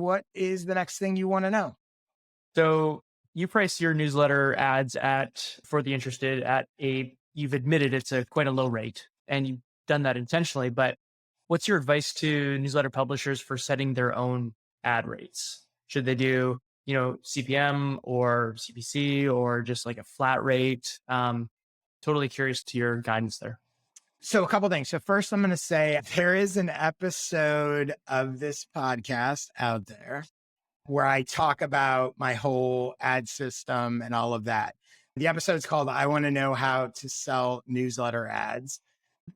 what is the next thing you want to know? So you price your newsletter ads for the interested you've admitted it's quite a low rate and you've done that intentionally, but what's your advice to newsletter publishers for setting their own ad rates? Should they do, CPM or CPC or just like a flat rate? Totally curious to your guidance there. So a couple things. So first, I'm going to say there is an episode of this podcast out there where I talk about my whole ad system and all of that. The episode's called I Want to Know How to Sell Newsletter Ads.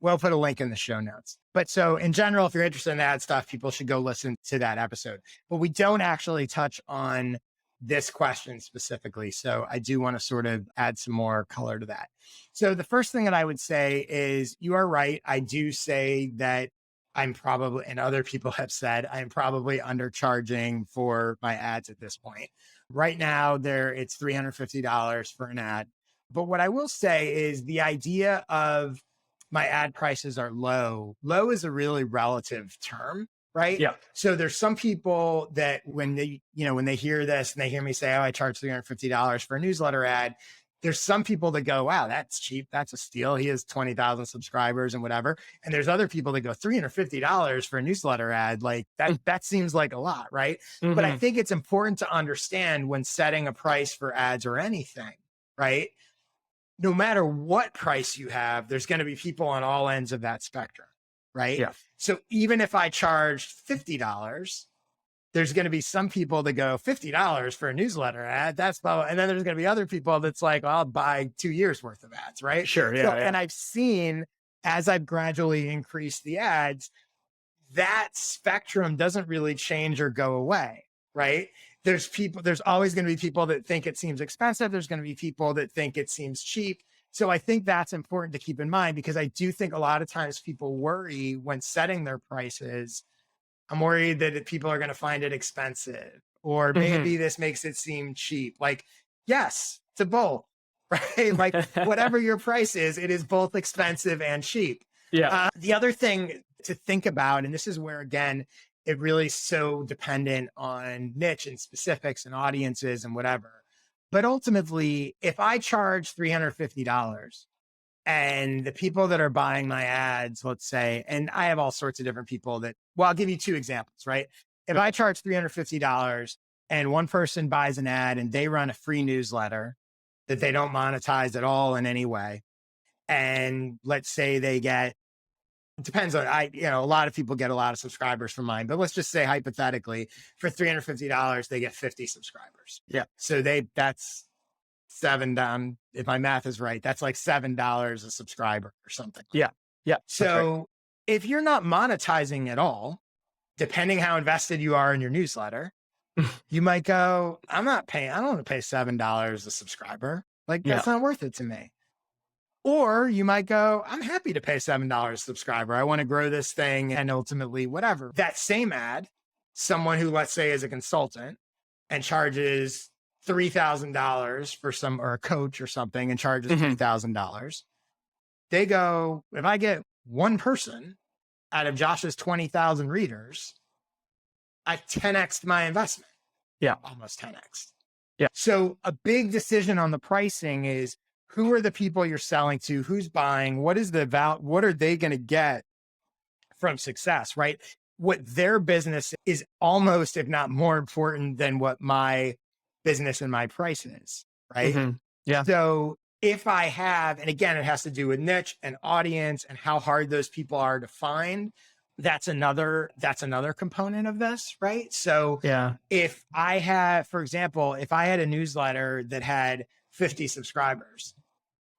We'll put a link in the show notes. But so in general, if you're interested in ad stuff, people should go listen to that episode. But we don't actually touch on this question specifically. So I do want to sort of add some more color to that. So the first thing that I would say is you are right. I do say that I'm probably, and other people have said, I'm probably undercharging for my ads at this point. Right now, it's $350 for an ad. But what I will say is the idea of my ad prices are low. Low is a really relative term, right? Yeah. So there's some people that when they hear this and they hear me say, oh, I charge $350 for a newsletter ad, there's some people that go, wow, that's cheap. That's a steal. He has 20,000 subscribers and whatever. And there's other people that go $350 for a newsletter ad. Like that seems like a lot, right? Mm-hmm. But I think it's important to understand when setting a price for ads or anything, right? No matter what price you have, there's going to be people on all ends of that spectrum, right? Yeah. So even if I charge $50, there's going to be some people that go $50 for a newsletter ad. And then there's going to be other people that's like, well, I'll buy 2 years worth of ads, right? Sure. Yeah, And I've seen as I've gradually increased the ads, that spectrum doesn't really change or go away, right? There's always going to be people that think it seems expensive. There's going to be people that think it seems cheap. So I think that's important to keep in mind because I do think a lot of times people worry when setting their prices. I'm worried that people are going to find it expensive or maybe this makes it seem cheap. Like, yes, to both, right? Like whatever your price is, it is both expensive and cheap. Yeah. The other thing to think about, and this is where, again, it really is so dependent on niche and specifics and audiences and whatever. But ultimately, if I charge $350 and the people that are buying my ads, let's say, and I have all sorts of different people I'll give you two examples, right? If I charge $350 and one person buys an ad and they run a free newsletter that they don't monetize at all in any way, and let's say they get, it depends on, a lot of people get a lot of subscribers from mine, but let's just say hypothetically for $350, they get 50 subscribers. Yeah. So that's $7, if my math is right, that's like $7 a subscriber or something. Yeah. Yeah. So if you're not monetizing at all, depending how invested you are in your newsletter, you might go, I don't want to pay $7 a subscriber. Like that's not worth it to me. Or you might go, I'm happy to pay $7 a subscriber. I want to grow this thing and ultimately whatever. That same ad, someone who let's say is a consultant and charges $3,000 for or a coach or something and charges $3,000. They go, if I get one person out of Josh's 20,000 readers, I've 10x'd my investment. Yeah. Almost 10x. Yeah. So a big decision on the pricing is who are the people you're selling to? Who's buying? What is what are they going to get from success, right? What their business is almost, if not more important than what my business and my price is, right? Yeah. So if I have, and again, it has to do with niche and audience and how hard those people are to find. That's another component of this, right? So if I have, for example, if I had a newsletter that had 50 subscribers,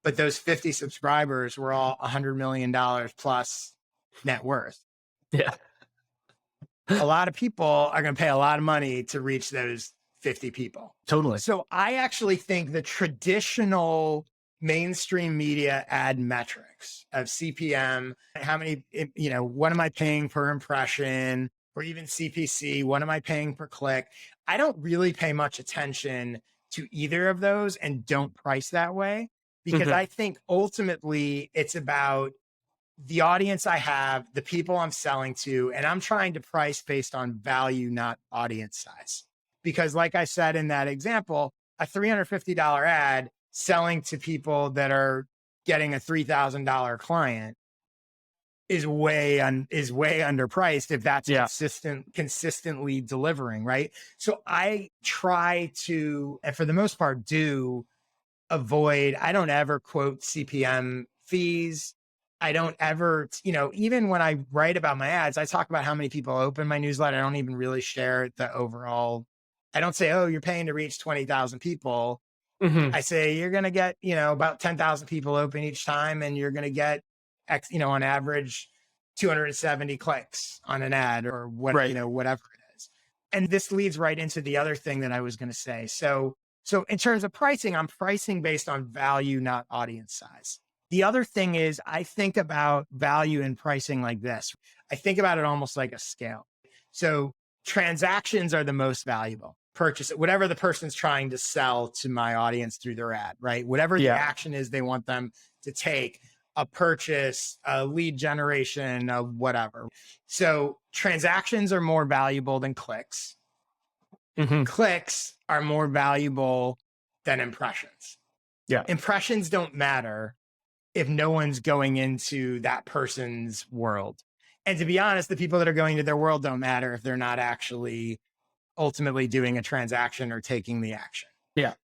but those 50 subscribers were all $100 million plus net worth. Yeah. A lot of people are going to pay a lot of money to reach those 50 people. Totally. So I actually think the traditional mainstream media ad metrics of CPM, how many, what am I paying per impression, or even CPC, what am I paying per click? I don't really pay much attention to either of those and don't price that way because I think ultimately it's about the audience I have, the people I'm selling to, and I'm trying to price based on value, not audience size. Because like I said in that example, a $350 ad selling to people that are getting a $3,000 client is way underpriced if that's consistently delivering, right? So I try to, and for the most part, I don't ever quote CPM fees. I don't ever, even when I write about my ads, I talk about how many people open my newsletter. I don't even really share the overall. I don't say, oh, you're paying to reach 20,000 people. I say you're going to get, about 10,000 people open each time, and you're going to get on average 270 clicks on an ad or whatever it is. And this leads right into the other thing that I was going to say. So in terms of pricing, I'm pricing based on value, not audience size. The other thing is I think about value in pricing like this. I think about it almost like a scale. So transactions are the most valuable. Purchase it, whatever the person's trying to sell to my audience through their ad, right? Whatever the action is they want them to take, a purchase, a lead generation, whatever. So transactions are more valuable than clicks. Clicks are more valuable than impressions. Impressions don't matter if no one's going into that person's world. And to be honest, the people that are going to their world don't matter if they're not actually ultimately doing a transaction or taking the action.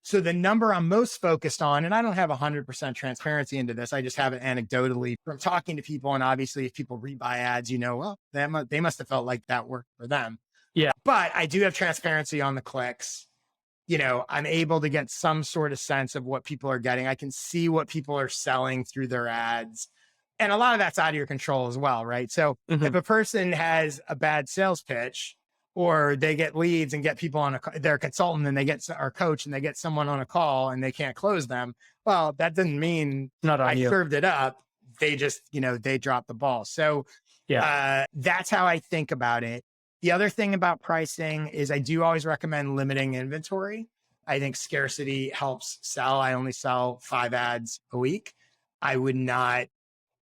So the number I'm most focused on, and I don't have 100% transparency into this, I just have it anecdotally from talking to people. And obviously if people rebuy ads, well, they must have felt like that worked for them. But I do have transparency on the clicks. I'm able to get some sort of sense of what people are getting. I can see what people are selling through their ads. And a lot of that's out of your control as well, right? So if a person has a bad sales pitch, or they get leads and get people on their consultant and they get our coach and they get someone on a call and they can't close them. Well, that doesn't mean I served it up. They just, they dropped the ball. So that's how I think about it. The other thing about pricing is I do always recommend limiting inventory. I think scarcity helps sell. I only sell 5 ads a week. I would not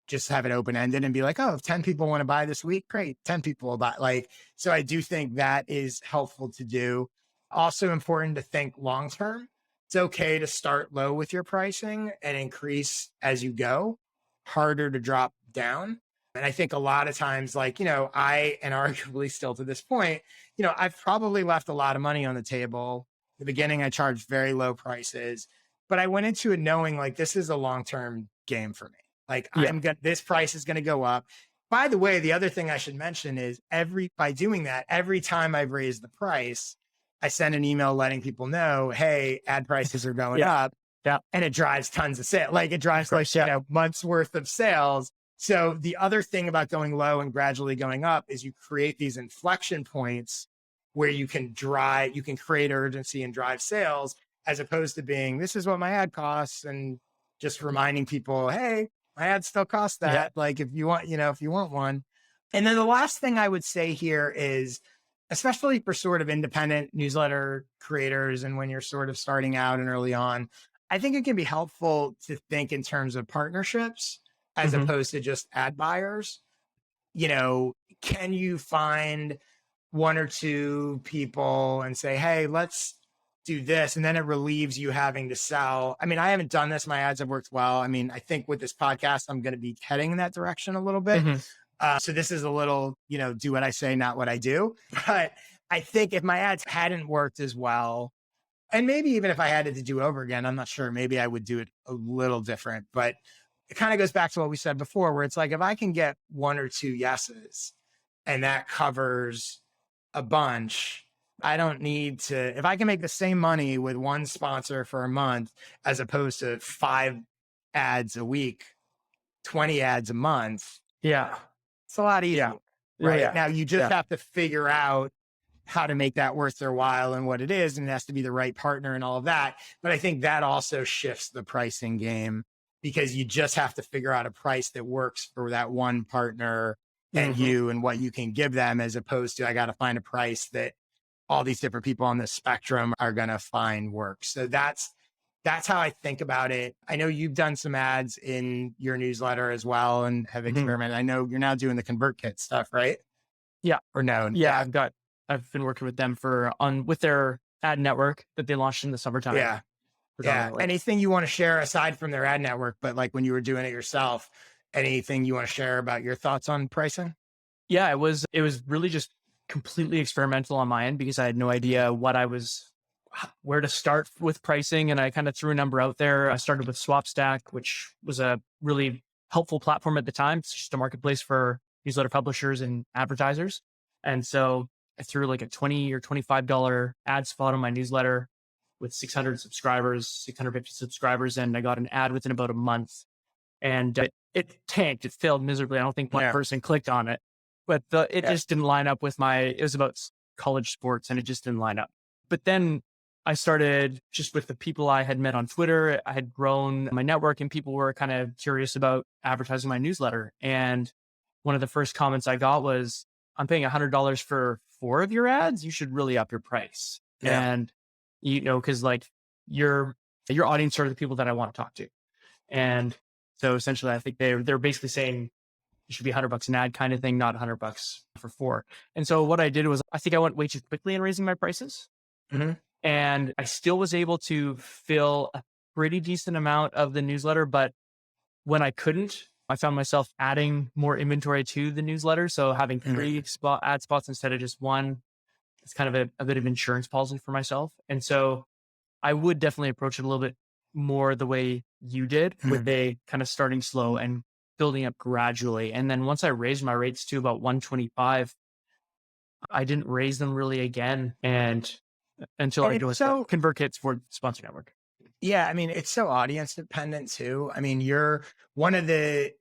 just have it open-ended and be like, oh, if 10 people want to buy this week, great. 10 people will buy. So I do think that is helpful to do. Also important to think long-term. It's okay to start low with your pricing and increase as you go, harder to drop down. And I think a lot of times, and arguably still to this point, I've probably left a lot of money on the table. In the beginning, I charged very low prices, but I went into it knowing this is a long-term game for me. This price is going to go up. By the way, the other thing I should mention is by doing that, every time I've raised the price, I send an email letting people know, hey, ad prices are going up. And it drives tons of sales. It drives months worth of sales. So the other thing about going low and gradually going up is you create these inflection points where you can create urgency and drive sales, as opposed to being, this is what my ad costs, and just reminding people, hey, my ads still cost that. If you want one. And then the last thing I would say here is, especially for sort of independent newsletter creators, and when you're sort of starting out and early on, I think it can be helpful to think in terms of partnerships as opposed to just ad buyers. Can you find 1 or 2 people and say, hey, let's do this, and then it relieves you having to sell. I mean, I haven't done this. My ads have worked well. I mean, I think with this podcast, I'm going to be heading in that direction a little bit. So this is a little, do what I say, not what I do. But I think if my ads hadn't worked as well, and maybe even if I had it to do over again, I'm not sure, maybe I would do it a little different. But it kind of goes back to what we said before, where it's if I can get 1 or 2 yeses and that covers a bunch, I don't need to, if I can make the same money with 1 sponsor for a month, as opposed to 5 ads a week, 20 ads a month. It's a lot easier. Right. Now you just have to figure out how to make that worth their while and what it is. And it has to be the right partner and all of that. But I think that also shifts the pricing game, because you just have to figure out a price that works for that one partner and you and what you can give them, as opposed to, I got to find a price that all these different people on the spectrum are going to find work. So that's that's how I think about it. I know you've done some ads in your newsletter as well and have Mhm. experimented. I know you're now doing the ConvertKit stuff, right? Yeah. Or no? Yeah. Yeah. I've been working with them with their ad network that they launched in the summertime Yeah. Yeah. predominantly. Anything you want to share aside from their ad network, but like when you were doing it yourself, anything you want to share about your thoughts on pricing? Yeah, it was really just completely experimental on my end because I had no idea where to start with pricing, and I kind of threw a number out there. I started with SwapStack, which was a really helpful platform at the time. It's just a marketplace for newsletter publishers and advertisers. And so I threw like a $20 or $25 ad spot on my newsletter with 650 subscribers, and I got an ad within about a month. And it tanked. It failed miserably. I don't think one Yeah. person clicked on it, but it Yeah. just didn't line up with it was about college sports, and it just didn't line up. But then I started just with the people I had met on Twitter. I had grown my network, and people were kind of curious about advertising my newsletter. And one of the first comments I got was, "I'm paying $100 for 4 of your ads. You should really up your price." Yeah. And because like your audience are the people that I want to talk to. And so essentially, I think they're basically saying it should be $100 an ad kind of thing, not $100 for 4. And so what I did was, I think I went way too quickly in raising my prices, Mhm. and I still was able to fill a pretty decent amount of the newsletter. But when I couldn't, I found myself adding more inventory to the newsletter. So having Mhm. 3 ad spots instead of just one, it's kind of a bit of insurance policy for myself. And so I would definitely approach it a little bit more the way you did, with Mhm. a kind of starting slow and building up gradually. And then once I raised my rates to about 125, I didn't raise them really again. And until And I it's go with the so ConvertKits for sponsor network. Yeah, I mean, it's so audience dependent too. I mean, you're one of the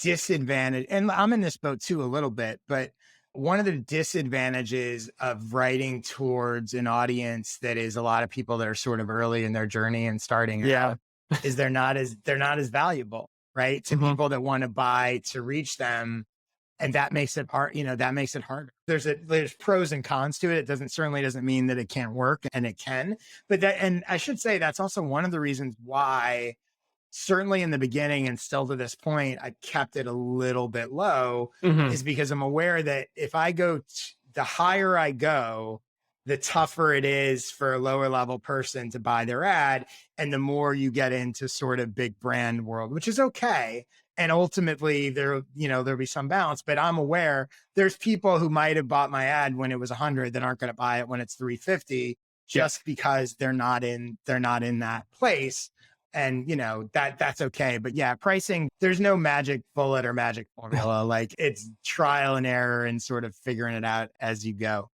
disadvantage, and I'm in this boat too a little bit, but one of the disadvantages of writing towards an audience that is a lot of people that are sort of early in their journey and starting Yeah. out is they're not as valuable, right? To Hmm. people that want to buy to reach them. And that makes it hard, that makes it harder. There's pros and cons to it. It certainly doesn't mean that it can't work, and it can. And I should say that's also one of the reasons why, certainly in the beginning and still to this point, I kept it a little bit low, Hmm. is because I'm aware that if I go, the higher I go, the tougher it is for a lower level person to buy their ad. And the more you get into sort of big brand world, which is okay. And ultimately there'll be some balance, but I'm aware there's people who might have bought my ad when it was 100 that aren't going to buy it when it's 350, Yeah. just because they're not in that place. And that's okay. But yeah, pricing, there's no magic bullet or magic formula. Like, it's trial and error and sort of figuring it out as you go.